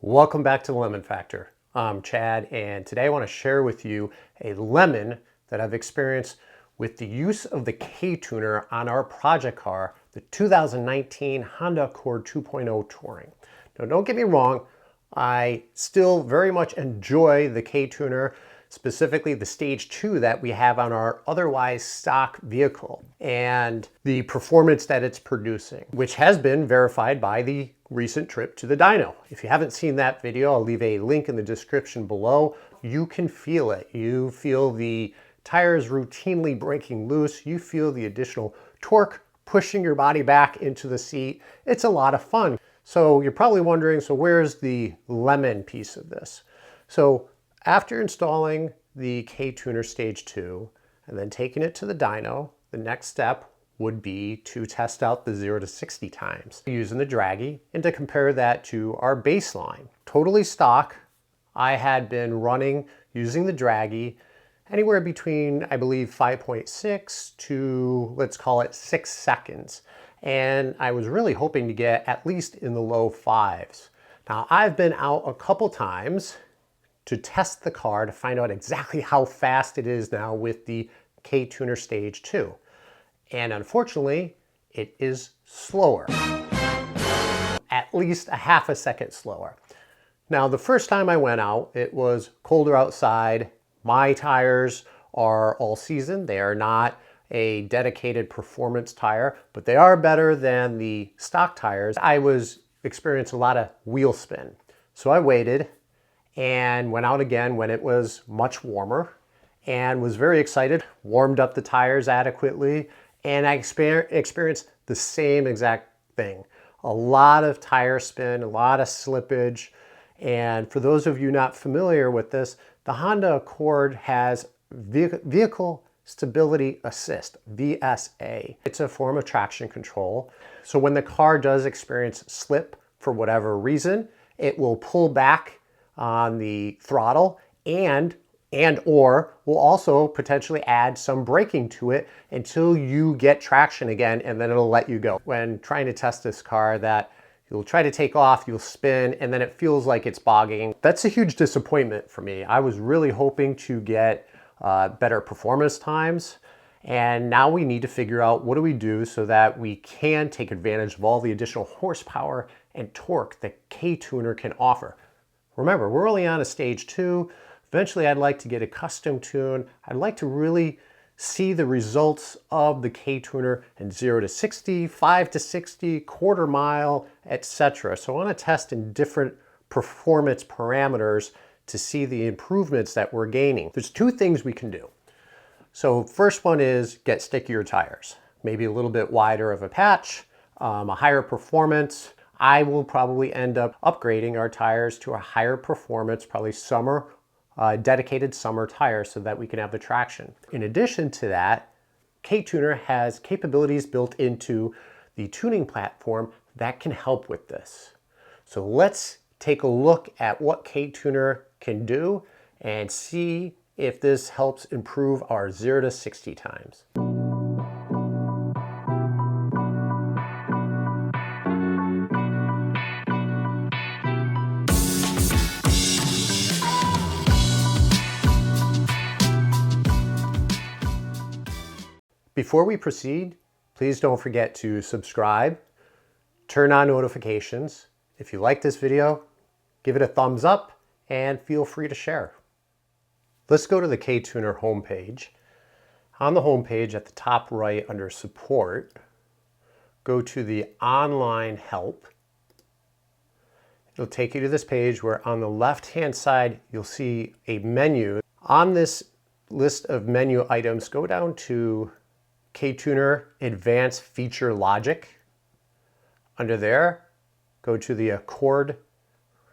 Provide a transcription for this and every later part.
Welcome back to the Lemon Factor. I'm Chad, and today I want to share with you a lemon that I've experienced with the use of the KTuner on our project car, the 2019 Honda Accord 2.0 Touring. Now, don't get me wrong, I still very much enjoy the KTuner, specifically the Stage 2 that we have on our otherwise stock vehicle, and the performance that it's producing, which has been verified by the recent trip to the dyno. If you haven't seen that video, I'll leave a link in the description below. You can feel it. You feel the tires routinely breaking loose. You feel the additional torque pushing your body back into the seat. It's a lot of fun. So you're probably wondering, so where's the lemon piece of this? So after installing the KTuner Stage 2 and then taking it to the dyno, the next step would be to test out the 0 to 60 times using the Draggy and to compare that to our baseline. Totally stock, I had been running using the Draggy anywhere between, I believe, 5.6 to, let's call it 6 seconds. And I was really hoping to get at least in the low 5s. Now, I've been out a couple times to test the car to find out exactly how fast it is now with the KTuner Stage 2. And unfortunately, it is slower, at least a half a second slower. Now, the first time I went out, it was colder outside. My tires are all season. They are not a dedicated performance tire, but they are better than the stock tires. I was experiencing a lot of wheel spin. So I waited and went out again when it was much warmer and was very excited, warmed up the tires adequately, and I experienced the same exact thing. A lot of tire spin, a lot of slippage. And for those of you not familiar with this, the Honda Accord has Vehicle Stability Assist, VSA. It's a form of traction control. So when the car does experience slip for whatever reason, it will pull back on the throttle and or will also potentially add some braking to it until you get traction again, and then it'll let you go. When trying to test this car, that you'll try to take off, you'll spin, and then it feels like it's bogging. That's a huge disappointment for me. I was really hoping to get better performance times, and now we need to figure out what do we do so that we can take advantage of all the additional horsepower and torque that KTuner can offer. Remember, we're only on a Stage 2. Eventually, I'd like to get a custom tune. I'd like to really see the results of the KTuner in 0 to 60, 5 to 60, quarter mile, etc. So I want to test in different performance parameters to see the improvements that we're gaining. There's two things we can do. So first one is get stickier tires, maybe a little bit wider of a patch, a higher performance. I will probably end up upgrading our tires to a higher performance, probably summer, dedicated summer tire so that we can have the traction. In addition to that, KTuner has capabilities built into the tuning platform that can help with this. So let's take a look at what KTuner can do and see if this helps improve our 0 to 60 times. Before we proceed, please don't forget to subscribe, turn on notifications. If you like this video, give it a thumbs up and feel free to share. Let's go to the KTuner homepage. On the homepage at the top right under support, go to the online help. It'll take you to this page where on the left-hand side, you'll see a menu. On this list of menu items, go down to KTuner Advanced Feature Logic. Under there, go to the Accord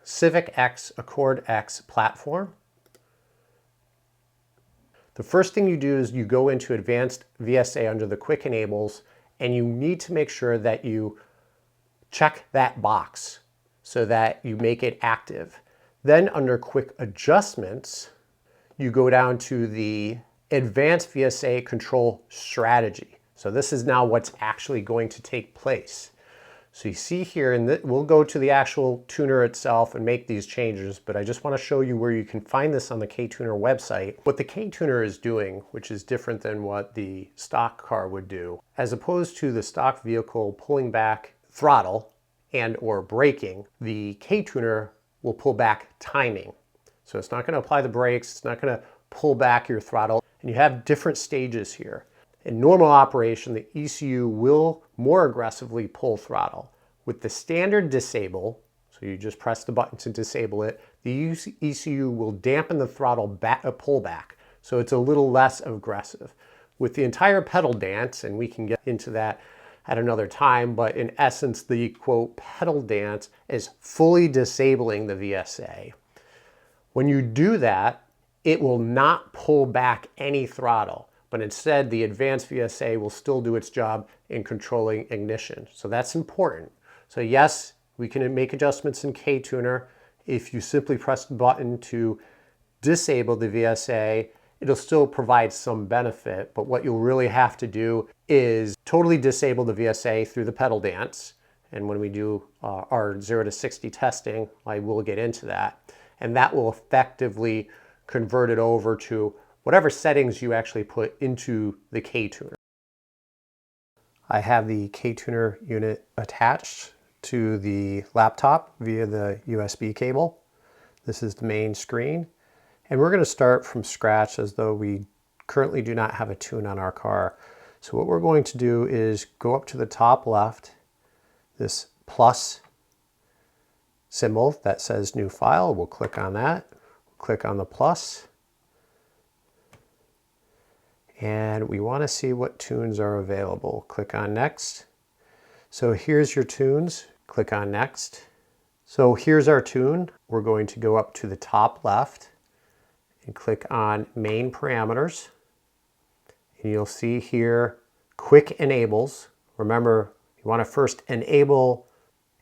Civic X Accord X platform. The first thing you do is you go into Advanced VSA under the Quick Enables, and you need to make sure that you check that box so that you make it active. Then under Quick Adjustments, you go down to the Advanced VSA Control Strategy. So this is now what's actually going to take place. So you see here, and we'll go to the actual tuner itself and make these changes, but I just want to show you where you can find this on the KTuner website. What the KTuner is doing, which is different than what the stock car would do, as opposed to the stock vehicle pulling back throttle and or braking, the KTuner will pull back timing. So it's not going to apply the brakes, it's not going to pull back your throttle, and you have different stages here. In normal operation, the ECU will more aggressively pull throttle. With the standard disable, so you just press the button to disable it, the ECU will dampen the throttle pullback, so it's a little less aggressive. With the entire pedal dance, and we can get into that at another time, but in essence, the quote pedal dance is fully disabling the VSA. When you do that, it will not pull back any throttle, but instead the advanced VSA will still do its job in controlling ignition. So that's important. So yes, we can make adjustments in KTuner. If you simply press the button to disable the VSA, it'll still provide some benefit, but what you'll really have to do is totally disable the VSA through the pedal dance. And when we do our 0 to 60 testing, I will get into that. And that will effectively convert it over to whatever settings you actually put into the KTuner. I have the KTuner unit attached to the laptop via the USB cable. This is the main screen. And we're going to start from scratch as though we currently do not have a tune on our car. So what we're going to do is go up to the top left, this plus symbol that says new file. We'll click on that. Click on the plus. And we want to see what tunes are available. Click on next. So here's your tunes. Click on next. So here's our tune. We're going to go up to the top left and click on main parameters. And you'll see here quick enables. Remember, you want to first enable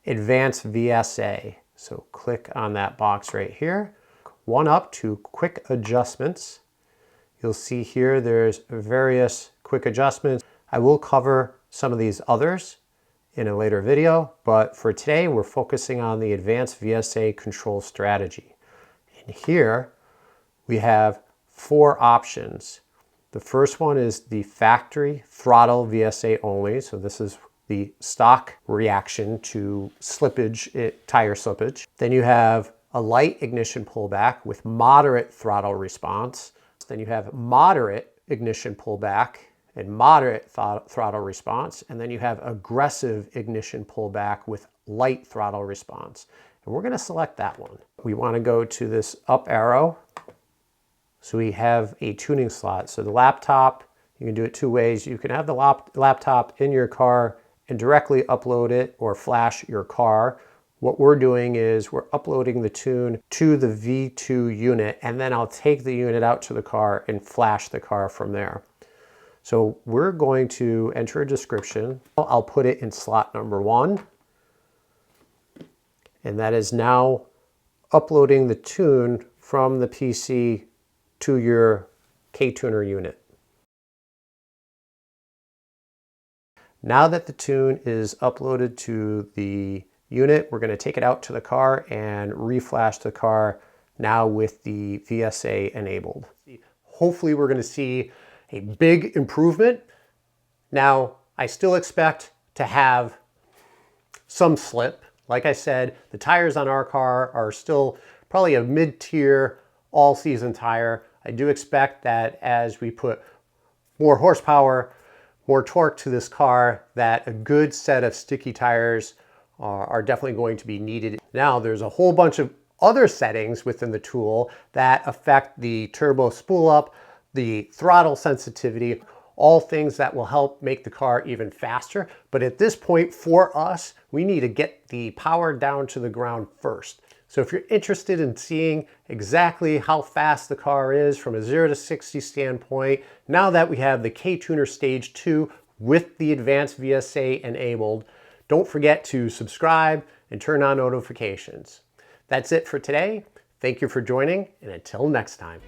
advanced VSA. So click on that box right here. One up to quick adjustments. You'll see here there's various quick adjustments. I will cover some of these others in a later video, but for today we're focusing on the advanced VSA control strategy. And here we have 4 options. The first one is the factory throttle VSA only. So this is the stock reaction to slippage, tire slippage. Then you have a light ignition pullback with moderate throttle response. Then you have moderate ignition pullback and moderate throttle response. And then you have aggressive ignition pullback with light throttle response. And we're going to select that one. We want to go to this up arrow. So we have a tuning slot. So the laptop, you can do it 2 ways. You can have the laptop in your car and directly upload it or flash your car. What we're doing is we're uploading the tune to the V2 unit, and then I'll take the unit out to the car and flash the car from there. So we're going to enter a description. I'll put it in slot number 1. And that is now uploading the tune from the PC to your KTuner unit. Now that the tune is uploaded to the unit, we're going to take it out to the car and reflash the car now with the VSA enabled. Hopefully we're going to see a big improvement. Now, I still expect to have some slip. Like I said, the tires on our car are still probably a mid-tier all-season tire. I do expect that as we put more horsepower, more torque to this car, that a good set of sticky tires are definitely going to be needed. Now, there's a whole bunch of other settings within the tool that affect the turbo spool up, the throttle sensitivity, all things that will help make the car even faster. But at this point, for us, we need to get the power down to the ground first. So if you're interested in seeing exactly how fast the car is from a 0 to 60 standpoint, now that we have the KTuner Stage 2 with the advanced VSA enabled, don't forget to subscribe and turn on notifications. That's it for today. Thank you for joining, and until next time.